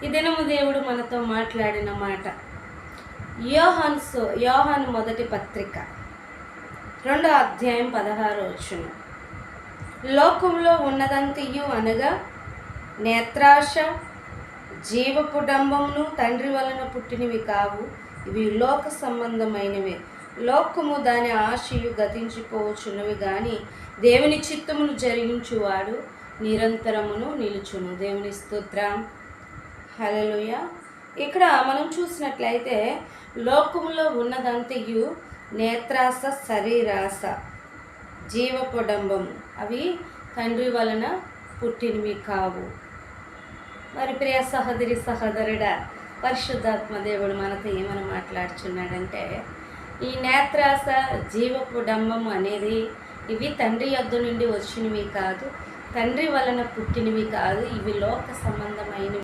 ఈ దినము దేవుడు మనతో మాట్లాడిన మాట యోహాను మొదటి పత్రిక 2వ అధ్యాయం 16వ వచనం. లోకంలో ఉన్నదంతయు అనగా నేత్రాశ, జీవపు డంబమును తండ్రి వలన పుట్టినవి కావు, ఇవి లోక సంబంధమైనవే. లోకము దాని ఆశయు గతించిపోవచ్చున్నవి కానీ దేవుని చిత్తమును జరిగించువాడు నిరంతరమును నిలుచును. దేవుని స్తోత్రం. హల్లెలూయా. ఇక్కడ మనం చూసినట్లయితే లోకములో ఉన్నదంతయు నేత్రాస, శరీరాస, జీవపుడంబము అవి తండ్రి వలన పుట్టినవి కావు. మరి ప్రియ సహోదరి సహోదరుడా, పరిశుద్ధాత్మ దేవుడు మనతో ఏమని మాట్లాడుచున్నాడంటే, ఈ నేత్రాస, జీవపుడంబము అనేది ఇవి తండ్రి యొద్ద నుండి వచ్చినవి కాదు, తండ్రి వలన పుట్టినవి కాదు, ఇవి లోక సంబంధమైనవి.